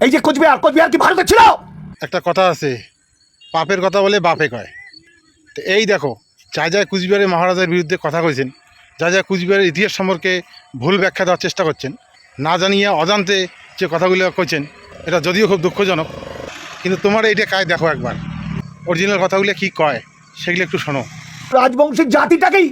এই যে কোচবিহার কি ভারতে ছিল? একটা কথা আছে, পাপের কথা বলে বাপে কয়। তো এই দেখো, যা যা কুচবিহারের মহারাজার বিরুদ্ধে কথা কইছেন, যা যা কুচবিহারের ইতিহাস সম্পর্কে ভুল ব্যাখ্যা দেওয়ার চেষ্টা করছেন, না জানিয়ে অজান্তে যে কথাগুলো কইছেন, এটা যদিও খুব দুঃখজনক, কিন্তু তোমার এইটা কায় দেখো একবার, অরিজিনাল কথাগুলো কি কয় সেগুলো একটু শোনো। রাজবংশী জাতিটাকেই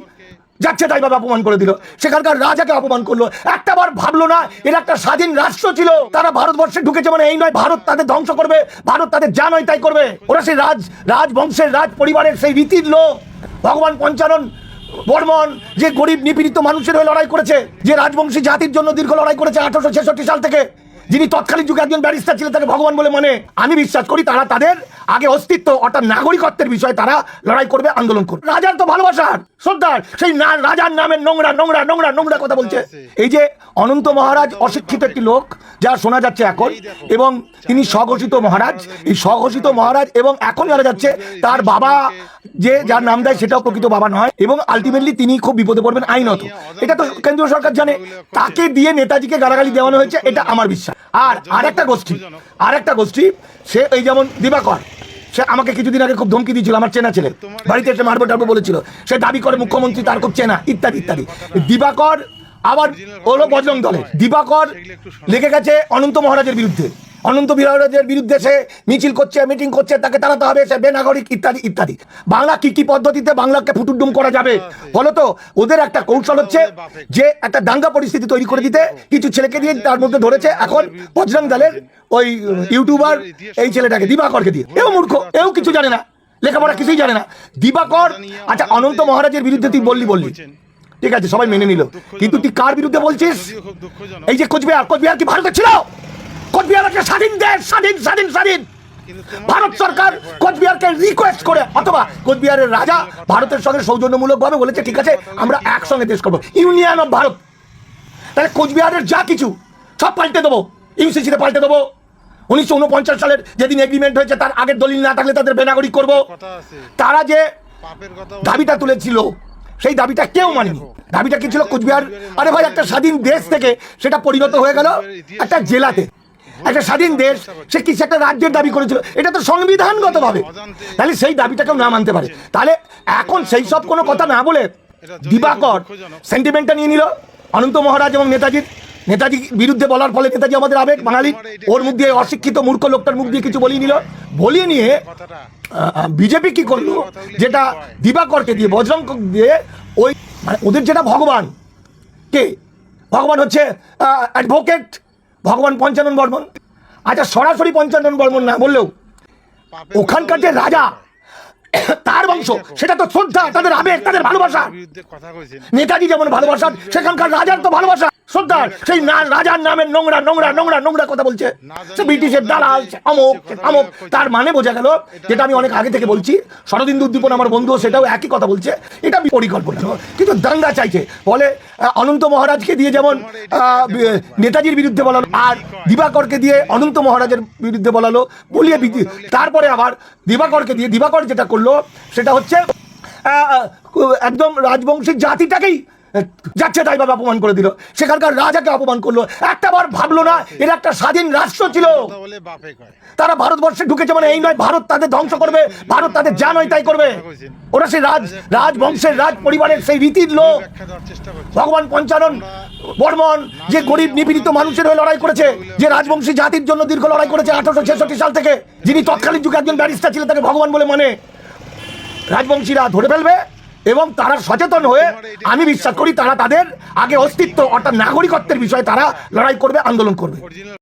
যাচ্ছে তাই ভাবে অপমান করে দিল, সেখানকার রাজাকে অপমান করলো। একটা বার ভাবলো না এর একটা স্বাধীন রাষ্ট্র ছিল, তারা ভারতবর্ষে ঢুকেছে মানে এই নয় ভারত তাদের ধ্বংস করবে, ভারত তাদের যা নয় তাই করবে। ওরা সেই রাজবংশের রাজ পরিবারের সেই রীতির লোক। ভগবান পঞ্চানন বর্মন যে গরিব নিপীড়িত মানুষের হয়ে লড়াই করেছে, যে রাজবংশী জাতির জন্য দীর্ঘ লড়াই করেছে 1866 সাল থেকে, যিনি তৎকালীন যুগে একজন ব্যারিস্টার ছিলেন, তাকে ভগবান বলে মানে। আমি বিশ্বাস করি তারা তাদের আগে অস্তিত্ব অর্থাৎ নাগরিকত্বের বিষয়ে তারা লড়াই করবে, আন্দোলন করবে। রাজার তো ভালোবাসার সর্দার, সেই রাজার নামের নোংরা নোংরা নোংরা নোংরা কথা বলছে। এই যে অনন্ত মহারাজ অশিক্ষিত একটি লোক যা শোনা যাচ্ছে এখন, এবং তিনি স্বঘোষিত মহারাজ, এই স্বঘোষিত মহারাজ, এবং এখন জানা যাচ্ছে তার বাবা যে যার নাম দেয় সেটাও প্রকৃত বাবা নয়, এবং আলটিমেটলি তিনি খুব বিপদে পড়বেন আইনত। এটা তো কেন্দ্রীয় সরকার জানে, তাকে দিয়ে নেতাজিকে গালাগালি দেওয়ানো হয়েছে, এটা আমার বিশ্বাস। আর আরেকটা গোষ্ঠী সে এই যেমন দিবাকর, সে আমাকে কিছুদিন আগে খুব ধমকি দিয়েছিল, আমার চেনা ছেলে, বাড়িতে এসে মারবো টারবো বলেছিল, সে দাবি করে মুখ্যমন্ত্রী তার খুব চেনা, ইত্যাদি ইত্যাদি। দিবাকর আবার হলো বজরং দলের। দিবাকর লেগে গেছে অনন্ত মহারাজের বিরুদ্ধে, অনন্ত মহারাজের বিরুদ্ধে সে মিছিল করছে, মিটিং করছে, তাকে তাড়াতে হবে, সে বেনাগরিক ইত্যাদি ইত্যাদি। বাংলা কি পদ্ধতিতে বাংলাকে ফুটুডুম করা যাবে বলতো? ওদের একটা কৌশল হচ্ছে যে একটা দাঙ্গা পরিস্থিতি তৈরি করে দিতে, কিছু ছেলেকে দিয়ে তার মধ্যে ধরেছে এখন বজরং দলের ওই ইউটিউবার এই ছেলেটাকে, দিবাকরকে দিয়ে। এও মূর্খ, এও কিছু জানে না, লেখাপড়া কিছুই জানে না। দিবাকর আচ্ছা অনন্ত মহারাজের বিরুদ্ধে তুই বললি ঠিক আছে, সবাই মেনে নিল, কিন্তু তুই কার বিরুদ্ধে বলছিস? এই যে কোচবিহার কি ভারতে ছিল? কোচবিহার একটা স্বাধীন দেশ, স্বাধীন। ভারত সরকার কোচবিহারকে রিকোয়েস্ট করে, অথবা কোচবিহারের রাজা ভারতের সঙ্গে সৌজন্যমূলকভাবে বলেছে ঠিক আছে আমরা একসঙ্গে দেশ করবো, ইউনিয়ন অফ ভারত। তাহলে কোচবিহারের যা কিছু সব পাল্টে দেবো, ইউসিসিতে পাল্টে দেবো। 1949 সালের যেদিন এগ্রিমেন্ট হয়েছে তার আগের দলিল না থাকলে তাদের বেনাগরিক করবো। তারা যে দাবিটা তুলেছিল সেই দাবিটা কেউ মানেনি। দাবিটা কি ছিল? কোচবিহার আরে ভাই একটা স্বাধীন দেশ থেকে সেটা পরিণত হয়ে গেল একটা জেলাতে। একটা স্বাধীন দেশ, সে কিছু একটা রাজ্যের দাবি করেছিল, এটা তো সংবিধানগত ভাবে। তাহলে সেই দাবিটাকেও না মানতে পারে। তাহলে এখন সেই সব কোনো কথা না বলে দিবাকর সেন্টিমেন্টটা নিয়ে নিল অনন্ত মহারাজ এবং নেতাজি বিরুদ্ধে বলার ফলে, নেতাজি আমাদের আবেগ বাঙালি, ওর মুখ দিয়ে অশিক্ষিত মূর্খ লোকটার মুখ দিয়ে কিছু বলিয়ে নিয়ে বিজেপি কি করলো, যেটা দিবাকরকে দিয়ে বজরং দিয়ে ওই মানে ওদের যেটা ভগবান হচ্ছে অ্যাডভোকেট ভগবান পঞ্চানন বর্মন। আচ্ছা সরাসরি পঞ্চানন বর্মন না বললেও ওখানকার যে রাজা তার বংশ, সেটা তো শ্রদ্ধা, তাদের আবেগ, তাদের ভালোবাসা। নেতাজি যেমন ভালোবাসা, সেখানকার রাজার তো ভালোবাসা শ্রদ্ধার। সেই রাজার নামের নোংরা নোংরা নোংরা নোংরা কথা বলছে, সে ব্রিটিশের দালাল, অমুক। তার মানে বোঝা গেল, যেটা আমি অনেক আগে থেকে বলছি, শরদিন্দু উদ্দীপন আমার বন্ধু সেটাও একই কথা বলছে, এটা পরিকল্পনা, কিন্তু দাঙ্গা চাইছে। ফলে অনন্ত মহারাজকে দিয়ে যেমন নেতাজির বিরুদ্ধে বলালো, আর দিবাকরকে দিয়ে অনন্ত মহারাজের বিরুদ্ধে বলালো, বলিয়ে তারপরে আবার দিবাকর যেটা করলো সেটা হচ্ছে একদম রাজবংশী জাতিটাকেই যাচ্ছে তাই ভাবে অপমান করে দিল, সেখানকার রাজাকে অপমান করলো। একটা বার ভাবলো না এর একটা স্বাধীন রাষ্ট্র ছিল, তারা ভারতবর্ষে ঢুকেছে মানে এই নয় ভারত তাদের ধ্বংস করবে, ভারত তাদের যা নয় তাই করবে। ওরা সেই রাজবংশের রাজ পরিবারের সেই রীতির লোক। ভগবান পঞ্চানন বর্মন যে গরিব নিপীড়িত মানুষের হয়ে লড়াই করেছে, যে রাজবংশী জাতির জন্য দীর্ঘ লড়াই করেছে 1866 সাল থেকে, যিনি তৎকালীন যুগে একজন ব্যারিস্টার ছিলেন, তাকে ভগবান বলে মানে। রাজবংশীরা ধরে ফেলবে, এবং তারা সচেতন হয়ে আমি বিশ্বাস করি তারা তাদের আগে অস্তিত্ব অর্থাৎ নাগরিকত্বের বিষয়ে তারা লড়াই করবে, আন্দোলন করবে।